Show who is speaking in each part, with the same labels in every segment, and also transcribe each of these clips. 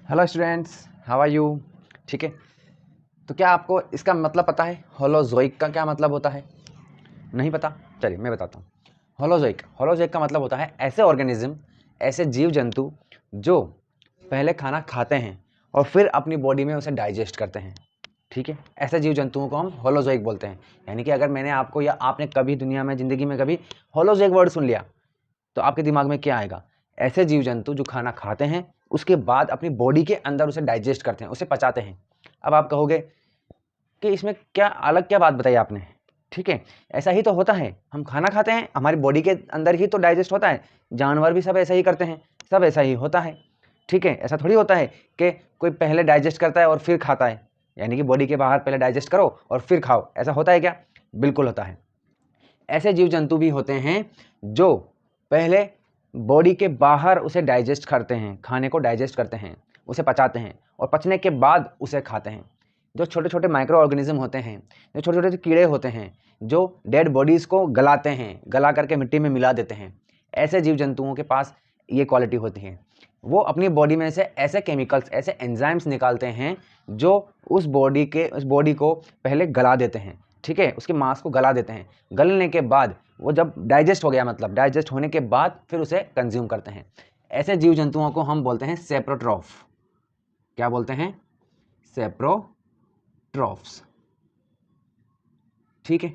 Speaker 1: Hello students, how are you. ठीक है, तो क्या आपको इसका मतलब पता है होलोजोइक का क्या मतलब होता है? नहीं पता? चलिए मैं बताता हूँ। होलोजोइक का मतलब होता है ऐसे ऑर्गेनिज्म, ऐसे जीव जंतु जो पहले खाना खाते हैं और फिर अपनी बॉडी में उसे डाइजेस्ट करते हैं। ठीक है, ऐसे जीव जंतुओं को हम होलोजोइक बोलते हैं। यानी कि अगर मैंने आपको या आपने कभी दुनिया में ज़िंदगी में कभी होलोजोइक वर्ड सुन लिया तो आपके दिमाग में क्या आएगा? ऐसे जीव जंतु जो खाना खाते हैं उसके बाद अपनी बॉडी के अंदर उसे डाइजेस्ट करते हैं, उसे पचाते हैं। अब आप कहोगे कि इसमें क्या अलग क्या बात बताई आपने? ठीक है, ऐसा ही तो होता है। हम खाना खाते हैं, हमारी बॉडी के अंदर ही तो डाइजेस्ट होता है। जानवर भी सब ऐसा ही करते हैं, सब ऐसा ही होता है। ठीक है, ऐसा थोड़ी होता है कि कोई पहले डाइजेस्ट करता है और फिर खाता है, यानी कि बॉडी के बाहर पहले डाइजेस्ट करो और फिर खाओ। ऐसा होता है क्या? बिल्कुल होता है। ऐसे जीव जंतु भी होते हैं जो पहले बॉडी के बाहर उसे डाइजेस्ट करते हैं, खाने को डाइजेस्ट करते हैं, उसे पचाते हैं और पचने के बाद उसे खाते हैं। जो छोटे छोटे माइक्रो ऑर्गेनिज्म होते हैं, जो छोटे छोटे कीड़े होते हैं, जो डेड बॉडीज़ को गलाते हैं, गला करके मिट्टी में मिला देते हैं, ऐसे जीव जंतुओं के पास ये क्वालिटी होती है। वो अपनी बॉडी में से ऐसे केमिकल्स, ऐसे एंजाइम्स निकालते हैं जो उस बॉडी को पहले गला देते हैं। ठीक है, उसके मांस को गला देते हैं। गलने के बाद वो जब डाइजेस्ट हो गया, मतलब डाइजेस्ट होने के बाद फिर उसे कंज्यूम करते हैं। ऐसे जीव जंतुओं को हम बोलते हैं सेप्रोट्रॉफ। क्या बोलते हैं? सेप्रोट्रॉफ्स। ठीक है,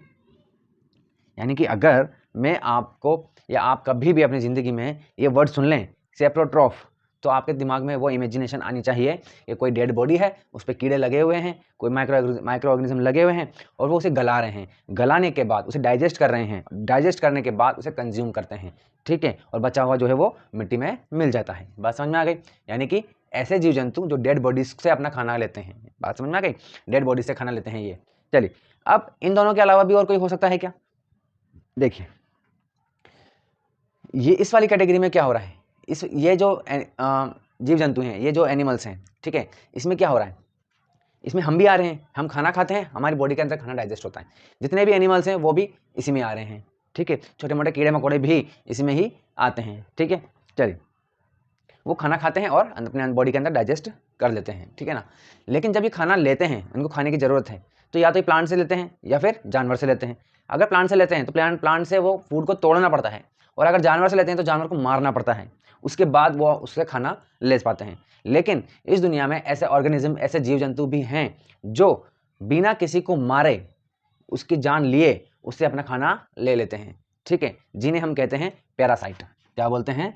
Speaker 1: यानी कि अगर मैं आपको या आप कभी भी अपनी ज़िंदगी में ये वर्ड सुन लें सेप्रोट्रॉफ, तो आपके दिमाग में वो इमेजिनेशन आनी चाहिए कि कोई डेड बॉडी है, उस पर कीड़े लगे हुए हैं, कोई माइक्रो ऑर्गेनिज्म लगे हुए हैं और वो उसे गला रहे हैं। गलाने के बाद उसे डाइजेस्ट कर रहे हैं, डाइजेस्ट करने के बाद उसे कंज्यूम करते हैं। ठीक है, और बचा हुआ जो है वो मिट्टी में मिल जाता है। बात समझ में आ गई? यानी कि ऐसे जीव जंतु जो डेड बॉडीज से अपना खाना लेते हैं। बात समझ में आ गई? डेड बॉडी से खाना लेते हैं ये। चलिए, अब इन दोनों के अलावा भी और कोई हो सकता है क्या? देखिए, ये इस वाली कैटेगरी में क्या हो रहा है, ये जो जीव जंतु हैं, ये जो एनिमल्स हैं, ठीक है, इसमें क्या हो रहा है? इसमें हम भी आ रहे हैं, हम खाना खाते हैं, हमारी बॉडी के अंदर खाना डाइजेस्ट होता है। जितने भी एनिमल्स हैं वो भी इसी में आ रहे हैं। ठीक है, छोटे मोटे कीड़े मकोड़े भी इसी में ही आते हैं। ठीक है, चलिए, वो खाना खाते हैं और अपने बॉडी के अंदर डाइजेस्ट कर लेते हैं। ठीक है ना। लेकिन जब ये खाना लेते हैं, इनको खाने की ज़रूरत है, तो या तो ये प्लांट से लेते हैं या फिर जानवर से लेते हैं। अगर प्लांट से लेते हैं तो प्लांट से वो फूड को तोड़ना पड़ता है, और अगर जानवर से लेते हैं तो जानवर को मारना पड़ता है, उसके बाद वो उससे खाना ले पाते हैं। लेकिन इस दुनिया में ऐसे ऑर्गेनिज्म, ऐसे जीव जंतु भी हैं जो बिना किसी को मारे, उसकी जान लिए, उससे अपना खाना ले लेते हैं। ठीक है, जिन्हें हम कहते हैं पैरासाइट। क्या बोलते हैं?